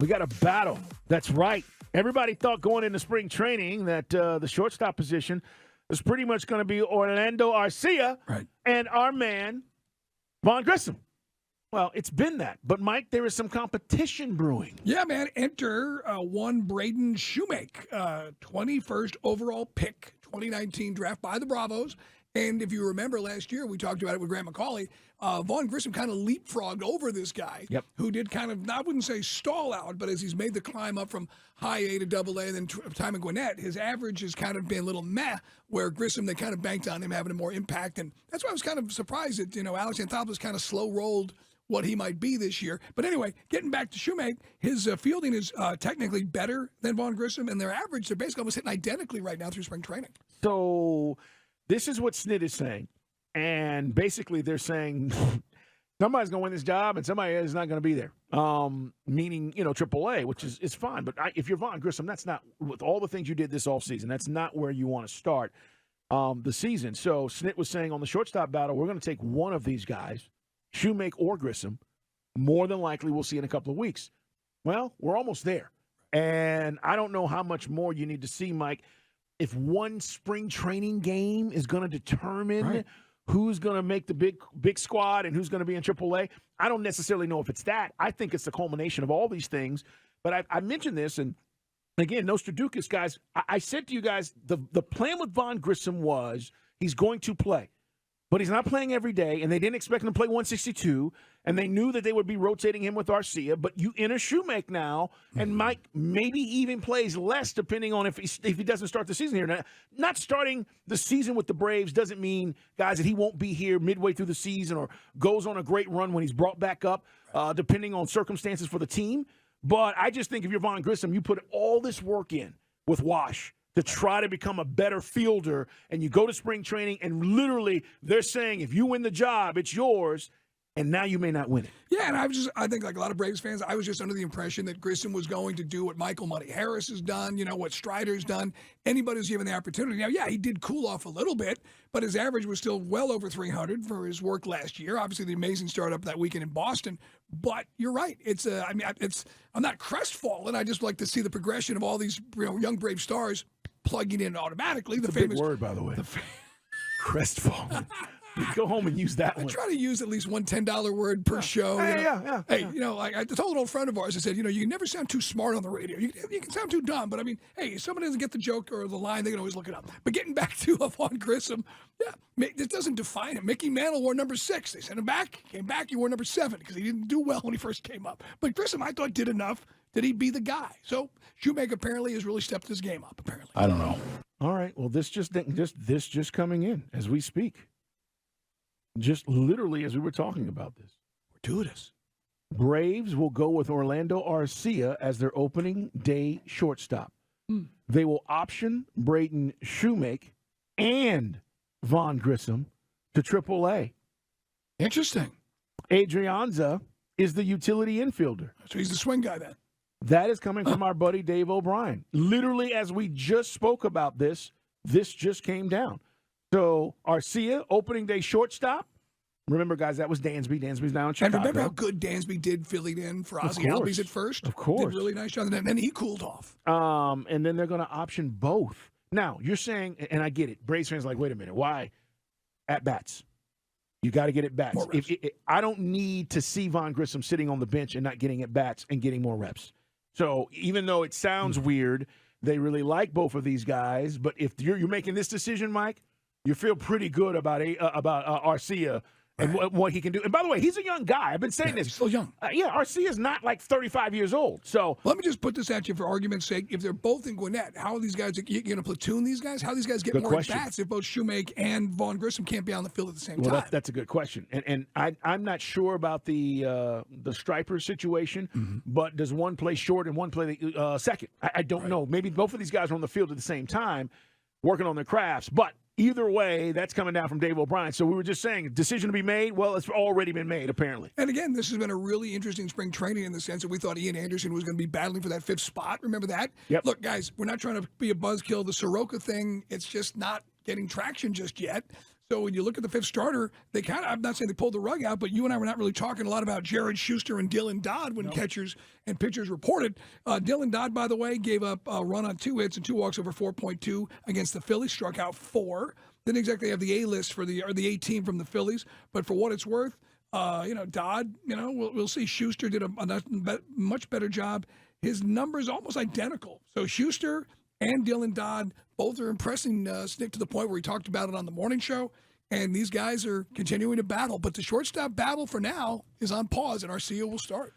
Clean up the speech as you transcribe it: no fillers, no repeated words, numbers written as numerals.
We got a battle. That's right. Everybody thought going into spring training that the shortstop position was pretty much going to be Orlando Arcia and our man, Vaughn Grissom. Well, it's been that. But, Mike, there is some competition brewing. Yeah, man. Enter one Braden Shewmake, 21st overall pick, 2019 draft by the Bravos. And if you remember last year, we talked about it with Grant McCauley. Vaughn Grissom kind of leapfrogged over this guy who did kind of, I wouldn't say stall out, but as he's made the climb up from high A to double A and then time in Gwinnett, his average has kind of been a little meh, where Grissom, they kind of banked on him having a more impact. And that's why I was kind of surprised that, Alex Anthopoulos kind of slow-rolled what he might be this year. But anyway, getting back to Shewmake, his fielding is technically better than Vaughn Grissom, and their average, they're basically almost hitting identically right now through spring training. So this is what Snit is saying. And basically they're saying somebody's going to win this job and somebody is not going to be there. Meaning, AAA, which is fine. But if you're Vaughn Grissom, that's not, with all the things you did this offseason, that's not where you want to start the season. So Snit was saying on the shortstop battle, we're going to take one of these guys, Shewmake or Grissom. More than likely we'll see in a couple of weeks. Well, we're almost there. And I don't know how much more you need to see, Mike. If one spring training game is going to determine who's going to make the big squad and who's going to be in AAA, I don't necessarily know if it's that. I think it's the culmination of all these things. But I mentioned this, and again, Nostraducas, guys, I said to you guys, the plan with Vaughn Grissom was he's going to play. But he's not playing every day, and they didn't expect him to play 162, and they knew that they would be rotating him with Arcia. But you enter Shewmake now, and Mike maybe even plays less depending on if he doesn't start the season here. Now, not starting the season with the Braves doesn't mean, guys, that he won't be here midway through the season or goes on a great run when he's brought back up, depending on circumstances for the team. But I just think if you're Vaughn Grissom, you put all this work in with Wash to try to become a better fielder, and you go to spring training, and literally they're saying, if you win the job, it's yours, and now you may not win it. Yeah, and I think like a lot of Braves fans, I was just under the impression that Grissom was going to do what Michael Money Harris has done, what Strider's done. Anybody who's given the opportunity. Now, yeah, he did cool off a little bit, but his average was still well over 300 for his work last year. Obviously, the amazing start up that weekend in Boston. But you're right. I'm not crestfallen. I just like to see the progression of all these young Brave stars plugging in automatically. That's a big word, by the way. Crestfallen. Go home and use that one. I try to use at least one $10 word per show. Yeah. I told an old friend of ours, I said, you can never sound too smart on the radio. You can sound too dumb, but hey, if somebody doesn't get the joke or the line, they can always look it up. But getting back to Vaughn Grissom, this doesn't define him. Mickey Mantle wore number 6. They sent him back. Came back, he wore number 7 because he didn't do well when he first came up. But Grissom, I thought, did enough that he'd be the guy. So Shewmake apparently has really stepped his game up, apparently. I don't know. All right. Well, this just coming in as we speak. Just literally as we were talking about this. Fortuitous. Braves will go with Orlando Arcia as their opening day shortstop. They will option Braden Shewmake and Vaughn Grissom to AAA. Interesting. Adrianza is the utility infielder. So he's the swing guy then. That is coming from our buddy Dave O'Brien. Literally, as we just spoke about this just came down. So Arcia, opening day shortstop. Remember, guys, that was Dansby. Dansby's now in Chicago. And remember how good Dansby did filling in for Ozzie Albies at first? Of course. Did a really nice job. And then he cooled off. And then they're going to option both. Now, you're saying, and I get it, Braves fans are like, wait a minute, why? At-bats. You got to get at-bats. I don't need to see Vaughn Grissom sitting on the bench and not getting at-bats and getting more reps. So even though it sounds weird, they really like both of these guys. But if you're making this decision, Mike, you feel pretty good about Arcia and what he can do. And by the way, he's a young guy. I've been saying this. He's still young. Arcia's not like 35 years old. So let me just put this at you for argument's sake. If they're both in Gwinnett, how are these guys going to platoon these guys? How do these guys get more at-bats if both Shewmake and Vaughn Grissom can't be on the field at the same time? That's a good question. And I'm not sure about the striper situation, but does one play short and one play second? I don't know. Maybe both of these guys are on the field at the same time working on their crafts. But either way, that's coming down from Dave O'Brien. So we were just saying, decision to be made? Well, it's already been made, apparently. And again, this has been a really interesting spring training in the sense that we thought Ian Anderson was going to be battling for that 5th spot. Remember that? Yep. Look, guys, we're not trying to be a buzzkill. The Soroka thing, it's just not getting traction just yet. So when you look at the fifth starter, they kind of, I'm not saying they pulled the rug out, but you and I were not really talking a lot about Jared Schuster and Dylan Dodd when catchers and pitchers reported. Dylan Dodd, by the way, gave up a run on 2 hits and 2 walks over 4.2 against the Phillies, struck out 4. Didn't exactly have the A list for the A team from the Phillies, but for what it's worth, Dodd, we'll see. Schuster did a much better job. His numbers almost identical. So Schuster and Dylan Dodd both are impressing Snick to the point where he talked about it on the morning show. And these guys are continuing to battle. But the shortstop battle for now is on pause, and Arcia will start.